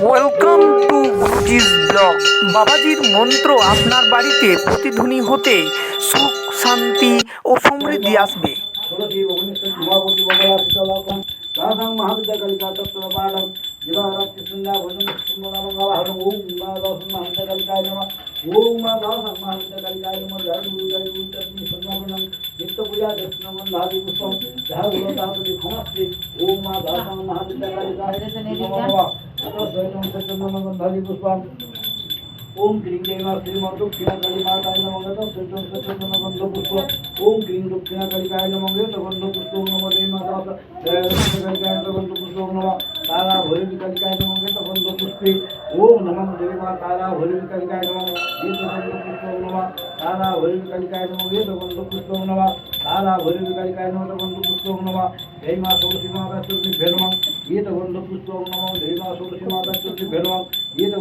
Welcome to গুরুজির blog. বাবাজির মন্ত্র আপনার বাড়িতে প্রতিধ্বনি হতে সুখ, শান্তি ও সমৃদ্ধি আসবে। ষোড়শী ভুবনেশ্বর ধূমাবতী বগলাশীতলাকম দাসং মহাবিদ্যাকালিকা তত্ত্বপাঠম দিবারাত্রি সন্ধ্যা ভোজন কুম্ভনামঙ্গলহরম ওম মা দাসং মহাবিদ্যাকালিকায় নমঃ ওম মা দাসং মহাবিদ্যাকালিকায় নমঃ জয় গুরু চন্দ্রী সন্ধ্যাপনম নিত্য পূজা দক্ষিণমন্ধাদি পুষ্পম যাহা গুরু তাহতি ক্ষমাস্তি ওম মা দাসং মহাবিদ্যাকালিকায় নমঃ চন্দ্রমন্ধাদি পুষ্পম ओम ग्रीं देवा श्रीमद दक्षिणा काली माताय नमः सत्यं सत्यं गंध पुष्प ओम ग्रीं दक्षिणा कालिकाय नमः गंध पुष्प नमः देवी माता जय दक्षिणा कालिकाय गंध पुष्प नमः तारा भैरवी कालिकाय नमः गंध पुष्पे ओम नमः देवी माता तारा भैरवी कालिकाय नमः गंध पुष्प नमः तारा भैरवी कालिकाय नमः गंध पुष्प नमः तारा भैरवी कालिकाय नमः गंध पुष्प नमः देवी माता तुलसी माता चुर्णी भेनमं गंध पुष्प नमः देवी माता तुलसी माता चुर्णी भेनमं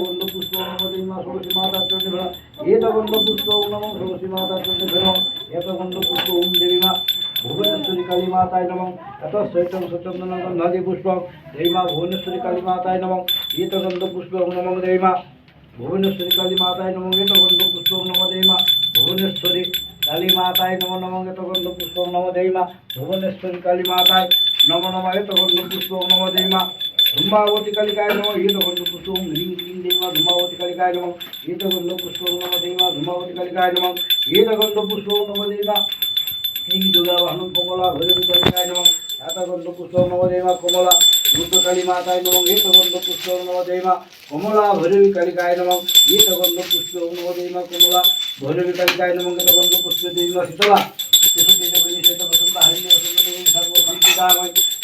गंध पुष्प नमः देवी माता तुलसी माता चुर्णी भेनमं गंध पुष्प नमः तुलसी माता चुर्णी भेनमं गंध पुष्प ओम देवी मां भुवनेश्वरी काली माताय नमः ततः सैतं सचंदन गंधादि पुष्प देवी मां भुवनेश्वरी काली माताय नमः गंध पुष्प नमः देवी मां भुवनेश्वरी काली माताय नमः गंध पुष्प नमः देवी मां भुवनेश्वरी काली माताय नमो नमः गंध पुष्प नमः देवी मां भुवनेश्वरी काली माताय नमो नमः गंध पुष्प नमः देवी मां धूमावती कालिकाय नमः गंध पुष्प ह्रीं क्लीं देवी मां धूमावती कालिकाय नमः गंध पुष्प नमः देवी मां धूमावती कालिकाय नमः गंध पुष्प नमः देवी मां क्लीं दुर्गा वाहनं कमला भैरवी कालिकाय नमः गंध पुष्प नमः देवी मां कमला रुद्रकाली माताय नमः गंध पुष्प नमः देवी मां कमला भैरवी कालिकाय नमः गंध पुष्प नमः देवी मां कमला भैरवी कालिकाय नमः गंध पुष्प देवी मां शीतला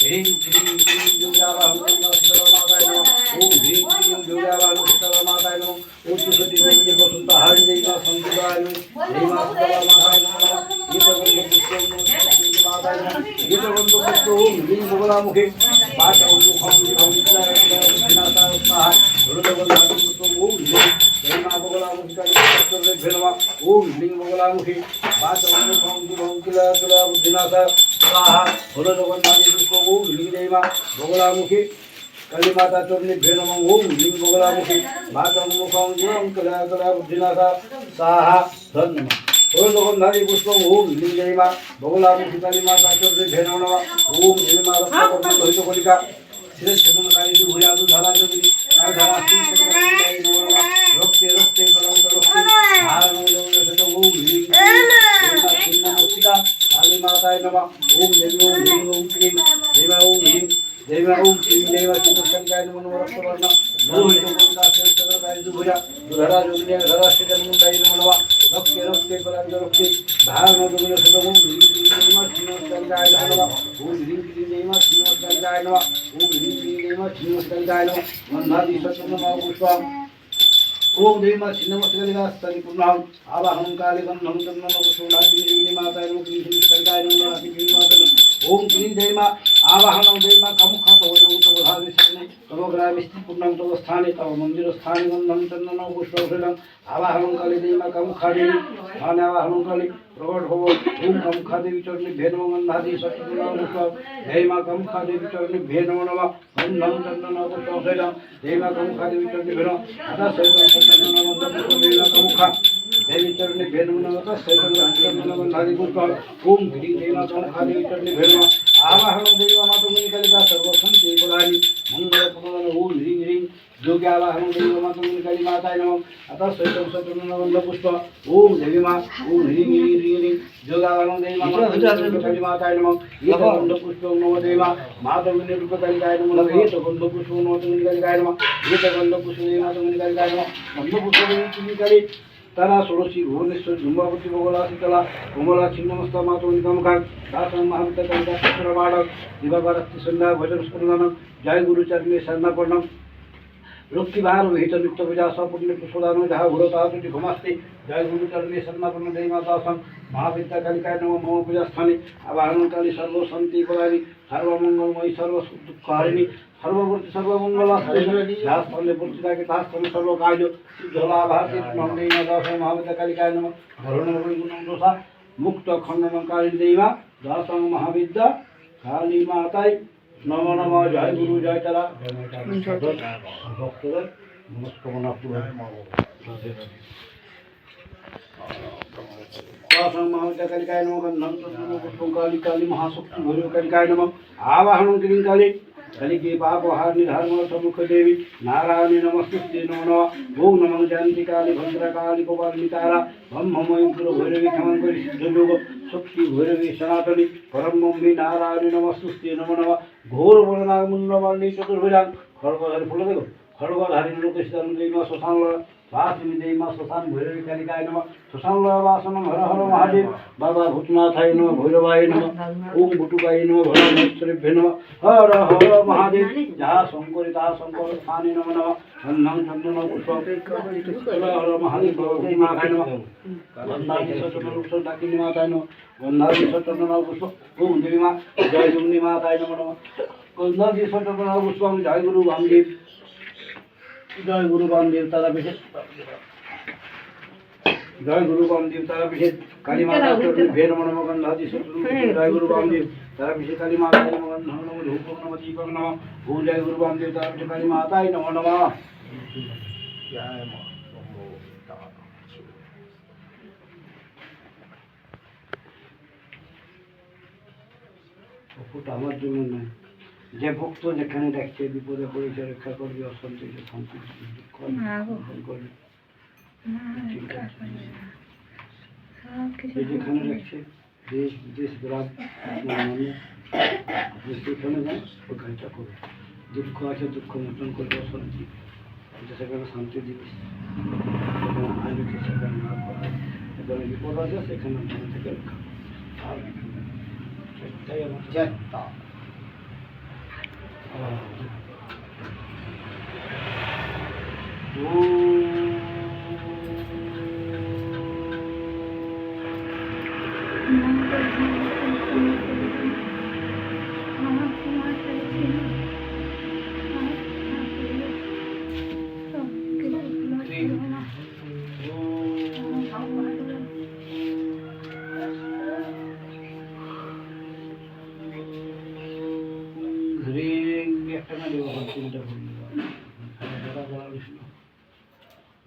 ह्रीं क्लीं दुर्गा वाहनं शीतला माताय नमः ओम ह्रीं क्लीं दुर्गा वाहनं शीतला माताय नमः ओम सुसती देवी बसंत हारि देवी मां संतुलाय नमः देवी मां शीतला माताय नमः गंध पुष्प माताय नमः गंध पुष्प ओम ह्रीं बगलामुखे पाठ ओम मुखं विभं विनाशा उत्साह रुद्रगंधादि पुष्प ओम ह्रीं देवी मां बगलामुखी काली भेनवा ओम ह्रीं बगलामुखी पाठ ओम मुखं विभं विनाशा स्वाहा रुद्रगंधादि पुष्प ओम ह्रीं देवी मां बगलामुखी काली माता चरणी भेनम ओम ह्रीं बगलामुखी पाठ ओम मुखं विभं विनाशा स्वाहा धन्यवाद रुद्रगंधादि पुष्प ओम ह्रीं देवी मां बगलामुखी काली माता चरणी भेनम नमः ओम ह्रीं मां रत्नकर्णी लोहित कलिका श्रेष्ठकाली भूया धारा देवी धारा रक्ते रक्ते परम रक्ते ओम ह्रीं नमस्तिका काली माताय नमः ओम देवी ओम ह्रीं ओम क्लीं देवा ओम ह्रीं देवा ओम क्लीं देवा चिन्नकाय नमः रक्तवर्ण लोहित कलिका श्रेष्ठकाली भूया धारा जोगिनी धारा श्रीजनमुंडाय नमः रक्ते रक्ते परम रक्ते धारण जोगिनी ओम ह्रीं क्लीं देवा चिन्नकाय नमः ओम ह्रीं क्लीं देवा चिन्नकाय नमः ओम ह्रीं क्लीं देवा चिन्नकाय नमः मन्नादि सत्यनमः पुष्पम् ओम देवी मां छिन्नमस्तकालिकास्तनि पुण्यं आवाहनं कालिगन्धं चन्दनं पुष्पलाभिः देवी माताय नमः क्लीं छिन्नकाय नमः क्लीं माताय ओम क्लीं देवी मां आवाहनं देवी मां कमुखत वजोतवधारि स्थाने तव ग्रामस्थि पुण्यं तव स्थाने तव मंदिर स्थाने गन्धं चन्दनं पुष्पफलं आवाहनं काली देवी मां कमुखादेवी स्थाने आवाहनं काली प्रकट हो ओम कमुखादेवी चरणी भेनम गन्धादि सत्यपुण्यं पुष्पं देवी मां कमुखादेवी चरणी भेनम नमः गन्धं चन्दनं पुष्पफलं देवी मां कमुखादेवी चरणी भेनम अतः सैतं देवी चरणी भेनम नमः सैतं गन्धादि पुष्पं ओम ह्रीं देवी मां कमुखादेवी चरणी भेनम आवाहनं देवी माता मुनिकालिका सर्वसंति बलानि मंगलप्रदं ओम ह्रीं ह्रीं योग्यावाहनं देवी माता मुनिकाली माताय नमः अतः सैतं सत्यगन्ध पुष्प ओम देवी मां ओम ह्रीं ह्रीं ह्रीं ह्रीं योग्यावाहनं देवी माता मुनिकाली माताय नमः गंध पुष्प नमः देवी माता मुनिकालिकाय नमः गंध पुष्प नमः मुनिकालिकाय नमः गंध पुष्प देवी माता मुनिकालिकाय नमः गंध पुष्प मुनिकाली तारा षोडशी भुवनेश्वर धूमावती बगलाशीतला कमला छिन्नमस्ता माता मुनिकामुखां दासं महाविद्याकालिका तत्त्वपाठं दिवारात्रि सन्ध्या भजन स्मरणं जय गुरु चरणे शरणापन्नं लक्ष्मी भार विहित नित्य पूजा सपुण्य पुष्पदान जहाँ भूरताति घुमास्ति जय गुरु चरणे शरणापन्न देवी माता महाविद्याकालिकाय नमः मम पूजा स्थाने आवाहनं काली सर्वसंति पदानि सर्वमंगलमयी सर्वदुःखहारिणी सर्ववर्ती सर्वमंगला जहाँ स्थले पूर्तिताके तहाँ स्थले सर्वकार्य सिद्धलाभार्थे मम दास महाविद्याकालिकाय नमः भरणं दोषा मुक्त खंडनं काली देवी दास महाविद्या काली माताय নম নম জয় গুরু জয় তারা ভক্তদের মনস্কামনা পূরণ। কালিকায় নম গন্ধম পুষ্পং কালী কালী মহাশক্তি ভৈরব কালিকায় নম আবাহনং ক্লীং কালী কালিকে পাপহার নিধার্ম সম্মুখ দেবী নারায়ণী নমস্তুতে নমো নমঃ ওম নমঃ জয়ন্তী কালী ভদ্রা কালী কপালিনী তারা ব্রহ্মময়ী ভৈরবী ক্ষমঙ্করী সিদ্ধযোগ শক্তি ভৈরবী সনাতনী পরমম্বী নারায়ণী নমস্তুতে নমো নমঃ ঘোর বলনাগ মুন্ডমালিনী চতুর্ভুজাং খড়গধারী ফুলে দেখো খড়গধারী লোকেশানু দেবী শ্মশান বাসিনী দেবী শ্মশান ভৈরবী কালিকায় নমঃ শ্মশান বাসনম হর হর মহাদেব বাবা ভূতনাথায় নমঃ ভৈরবায় নমঃ ওম ভুটুকায় নমঃ ভোলানেশ্বরেভ্যে নমঃ হর হর মহাদেব যাহা শঙ্করী তাহা শঙ্কর স্থানে নমঃ নমঃ চন্দন চন্দন পুষ্প হর হর মহাদেব ভূতনাথায় নমঃ গন্ধাদি সচন্দন পুষ্প ডাকিনী মাতায় নমঃ গন্ধাদি সচন্দন পুষ্প ওম দেবী মা জয় জুমনি মাতায় নমঃ নমঃ গন্ধাদি সচন্দন পুষ্প জয় গুরু বামদেব জয় গুরু বামদেব তারা বিশেষ জয় গুরু বামদেব তারা বিশেষ কালী মাতা চতুর্ভে নমঃ নমঃ গন্ধাদি সচন্দন জয় গুরু বামদেব তারা বিশেষ কালী মাতায় নমঃ নমঃ নমঃ ধূপং নমঃ দীপং নমঃ ওম জয় গুরু বামদেব তারা বিশেষ কালী মাতায় নমঃ নমঃ ওটা আমার জন্য নয়, যে ভক্ত যেখানে দেখছে বিপদে পড়েছে রক্ষা করবে, অশান্তি শান্তি দুঃখ করবে, যে যেখানে দেখছে দেশ বিদেশ গ্রাম সেখানে যায় ওখানটা করবে। দুঃখ আছে দুঃখ মোচন করবে, অশান্তি সেখানে শান্তি দিবে, সেখানে আইন আছে সেখানে না করে, সেখানে বিপদ আছে সেখানে ওখান থেকে রক্ষা করবে। আর এটাই আমার চেষ্টা।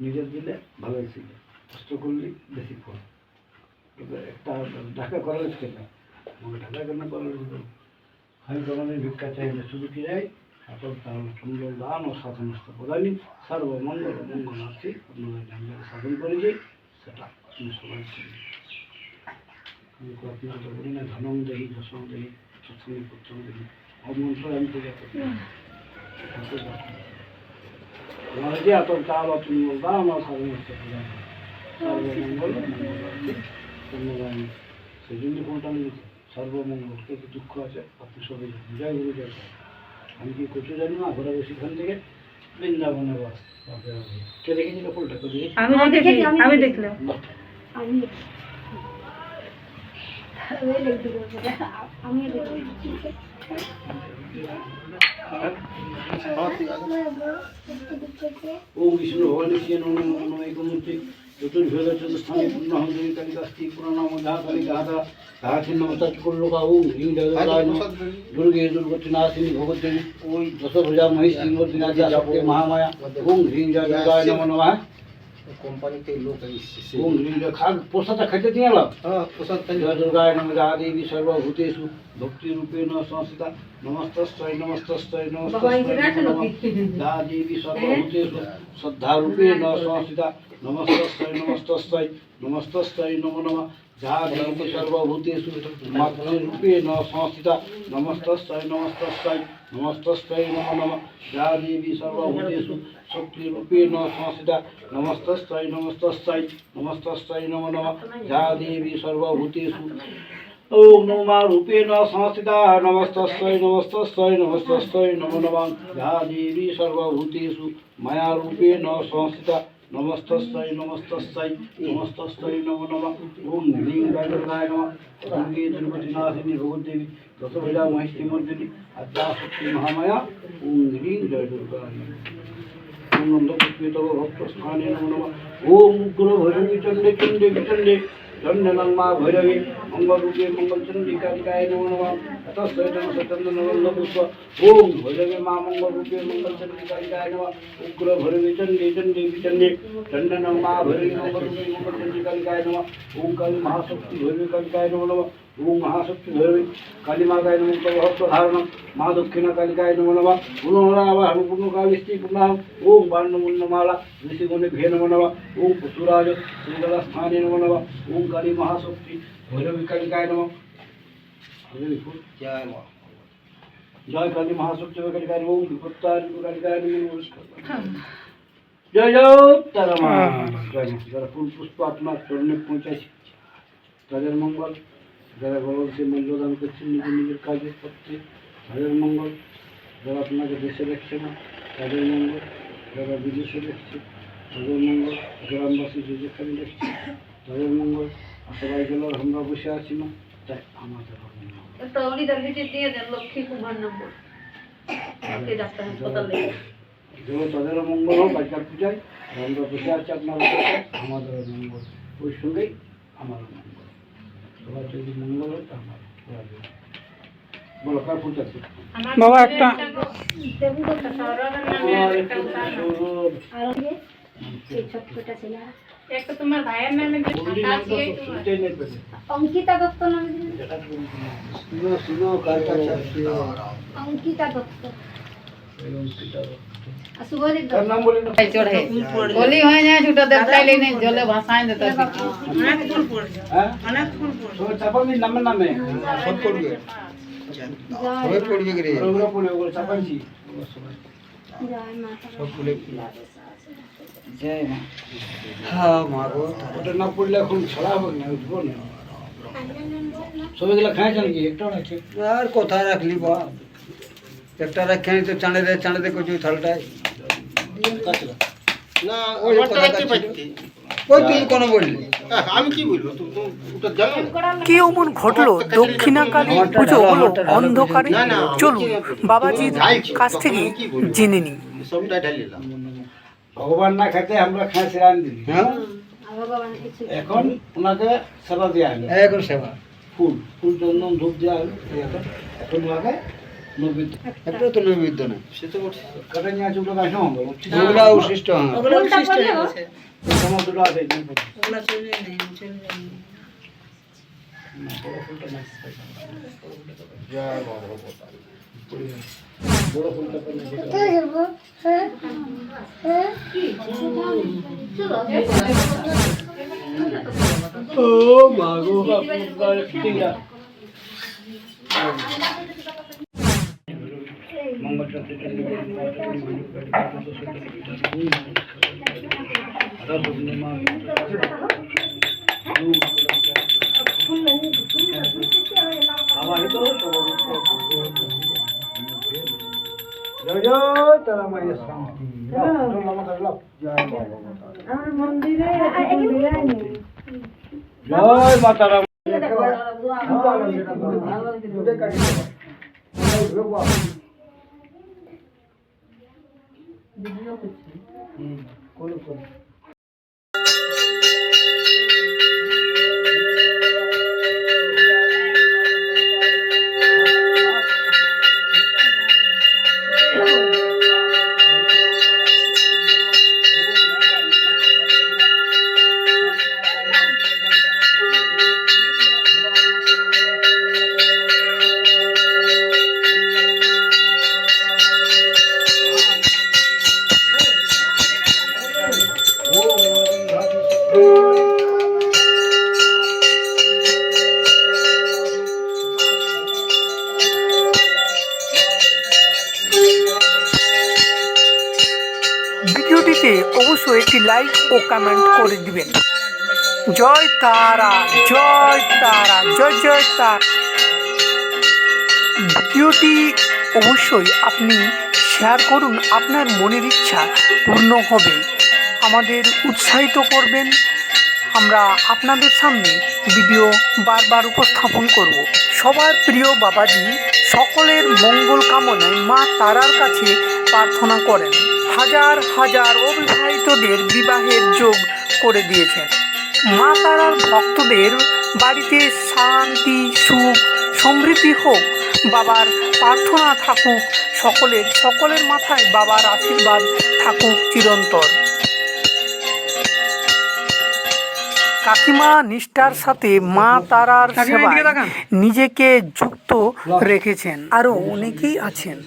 নিজের দিলে ভালো ছিল, কষ্ট করলে বেশি ফল। একটা ঢাকা করার না আমাকে ঢাকা কেন করার আমি তোমাদের ভিক্ষা চাইলে শুধু কি যাই সকল তাহলে সুন্দর দান ও সাধনস্থ প্রদানী সর্বমঙ্গল মঙ্গলার্থী আপনারা জানলে সাধন করেছি সেটা আমি সবাই করি। আমি আপনারা তো বলি না ধনম দেহি যশম দেহি সৎসঙ্গে পুত্রম দেহি অমন্ত্র আমি পূজা করি। আমার যে এত চাল অতুল দান আমার সাধনস্থ প্রদান সর্বমঙ্গল মঙ্গলার্থী ধন্যবাদ। সেই জন্য কোনটা নিয়েছি সর্বমঙ্গল। কে কি দুঃখ আছে আপনি সবাই জানেন। জয় গুরু জয়। আমি কি করতে জানি না, ঘোরা বেশি খান থেকে বৃন্দাবনে বাস। কে দেখেছিল ফুলটা? কে দেখেছি? আমি দেখলাম। ওম বিষ্ণু ভগবান একমূর্তি চতুর্ভেদ চতুর্স্থানে পূর্ণ হরি কালিকাস্তি পুরাণা মধ্যা কালিকাহাতা তাহাখিন নমস্কার করলোকা ওম হ্রিং জগদায় দুর্গে দুর্গতি নাশিনী ভগবতী ওই দশভুজা মহিষিংহী শক্তি মহামায়া ওম হ্রিং জগদায় নমো নমঃ। কোম্পানিতে লোক এসেছে। ওম হ্রিং খাগ প্রসাদটা খাইতে দিয়ে এলাম। প্রসাদ জয় দুর্গায় নমঃ। যা দেবী সর্বভূতেষু ভক্তিরূপেণ সংস্থিতা নমস্তস্मै নমস্তস্मै নমস্তস্मै নমঃ। যা দেবী সর্বভূতেষু শ্রদ্ধারূপেণ সংস্থিতা নমস্তস্मै নমস্তস্मै নমস্তস্मै নমো নমঃ। যা দেবী সর্বভূতেষু মাতৃরূপেণ সংস্থিতা নমস্তস্मै নমস্তস্मै নমস্তস্मै নমো নমঃ। যা দেবী সর্বভূতেষু শক্তিরূপেণ সংস্থিতা নমস্তস্मै নমস্তস্मै নমস্তস্मै নমো নমঃ। যা দেবী সর্বভূতেষু ওম নমা রূপেণ সংস্থিতা নমস্তস্मै নমস্তস্मै নমস্তস্मै নমো নমঃ। যা দেবী সর্বভূতেষু মায়া রূপেণ সংস্থিতা নমস্তস্मै নমস্তস্मै নমস্তস্मै নমো নমঃ। ওম হ্রিং দুর্গায় নমঃ। দুর্গে দুর্গতি নাশিনী ভগবতী দশভুজা মহিষীমর্দিনী আদ্যা শক্তি মহামায়া ওম হ্রিং জয় দুর্গায় নমঃ। ওম নন্দপুষ্পে তব ভক্ত স্থানে নমো নমঃ। ওম উগ্র ভৈরবী চণ্ডে চণ্ডে বিচণ্ডে চন্দনং মা ভৈরবী মঙ্গলরূপে মঙ্গলচন্দ্রিকায় নমো নমঃ তৎসৈতং সচন্দনপুষ্প ওম ভৈরবী মা মঙ্গলরূপে মঙ্গলচন্দ্রিকায় নমঃ উগ্র ভৈরবী চণ্ডী চণ্ডী বিচণ্ডী চন্দনং মা ভৈরবী মঙ্গলরূপে মঙ্গলচন্দ্রিকায় নমঃ ওম কালী মহাশক্তি ভৈরবী কালিকায় নমো নমঃ ওম মহাশক্তি ভৈরবী কালী মাতায় নমঃ ভক্ত ধারণম মা দক্ষিণা কালিকায় নমো নমঃ পুনরাবাহন পূর্ণকালিষ্টি পুনঃ ওম বার্ণমুন্নমালা ঋষিগণে ভে নমো নমঃ ওম পশুরাজ শ্রীদলস্থানে নমো নমঃ ওম কালী মহাশক্তি ভৈরবী কালিকায় নমঃ জয় মা জয় কালী মহাশক্তি কালিকায় ওম বিপত্তার কালিকায় নমঃ জয় জয় তারা মা জয় মা। যারা ফুল পুষ্প আপনার চরণে পৌঁছাইছে তাদের মঙ্গল, যারা ভগবানকে মূল্যদান করছেন নিজের নিজের কাজে করছে তাদের মঙ্গল, যারা আপনাকে দেশে দেখছে না তাদের মঙ্গল, যারা বিদেশে দেখছে তাদের মঙ্গল, গ্রামবাসী যে যেখানে দেখছে তাদের মঙ্গল। সবাই গেল আমরা বসে আছি না, তাই আমাদের মঙ্গল। একটা অলিদার ভিতরে দিয়ে দেন লক্ষ্মী কুমার নম্বর ওকে ডাক্তার হাসপাতালে যেগুলো তাদেরও মঙ্গল হোক আজকাল পূজায়, আমরা বসে আছি আপনার কাছে আমাদেরও মঙ্গল, ওই সঙ্গেই আমারও মঙ্গল। সবার যদি মঙ্গল হয় তা আমার বলো কার পূজা করছে? বাবা একটা একটা তোমার ভাইয়ের নামে অঙ্কিতা দত্ত নামে শুনো শুনো কার কাছে অঙ্কিতা দত্ত আর শুভদীপ তার নাম বলি না। होली हो जाए छूटा देव चाइले नहीं जले भाषाएं देता है হ্যাঁ সবাই চাপাবি নামের নামে সব করবে সবাই পড়বে কি রে ওগুলো পড়ে ওগুলো চাপাইছি সবাই জয় মাতা সব বলে জয় মা হ্যাঁ মা গো ওটা না পড়লে এখন ছড়া হবে না উঠবো না। সবাইগুলো খাইছেন কি একটাও আছে? আর কোথায় রাখলি বা একটা রাখে তো চাঁড়ে কচু থালটায় না ওই আমারটা কথা রাখতে ছিল। পারতি ওই তুমি কোনো বললি আমি কি বলবো তুমি ওটা জানো না? কি অমন ঘটলো দক্ষিণাকালী পুজো হলো অন্ধকারে? চলুন বাবাজির কাছ থেকে জেনে নিই। সবটা ঢালিলাম ভগবান না খাইতে আমরা খাই সেরান দিই। হ্যাঁ ভগবান কিছু এখন ওনাকে সেবা দেওয়া হলো, এখন সেবা ফুল ফুল চন্দন ধূপ দেওয়া হলো। এখন এখন ওনাকে নৈবেদ্য একটা তো নৈবেদ্য না সে তো বলছে কাটা নিয়ে আছে ওটা গাছ হবে ওগুলা উশিষ্ট হ্যাঁ উল্টা পড়লে তোমার দুটো আছে বড় ফুলটা ও মাগো জয় জয় তারা মায়ের শান্তি জয় মাতা রাম। ভিডিওটিতে অবশ্যই একটি লাইক ও কমেন্ট করে দিবেন। জয় তারা, জয় তারা, জয় জয় তারা। ভিডিওটি অবশ্যই আপনি শেয়ার করুন, আপনার মনের ইচ্ছা পূর্ণ হবে। আমাদের উৎসাহিত করবেন, আমরা আপনাদের সামনে ভিডিও বারবার উপস্থাপন করব। সবার প্রিয় বাবাজি সকলের মঙ্গল কামনায় মা তারার কাছে প্রার্থনা করেন। হাজার হাজার অবিবাহিতদের বিবাহের যোগ করে দিয়েছেন। মা তারার ভক্তদের বাড়িতে শান্তি, সুখ, সমৃদ্ধি হোক, বাবার প্রার্থনা থাকুক সকলের মাথায় বাবার আশীর্বাদ থাকুক চিরন্তর। কাকিমা নিষ্ঠার সাথে মা তারার সেবায় নিজেকে যুক্ত রেখেছেন। আরও অনেকেই আছেন।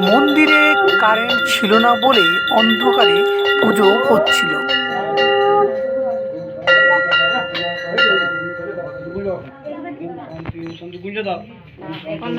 মন্দিরে কারেন্ট ছিল না বলে অন্ধকারে পুজো হচ্ছিল। এখন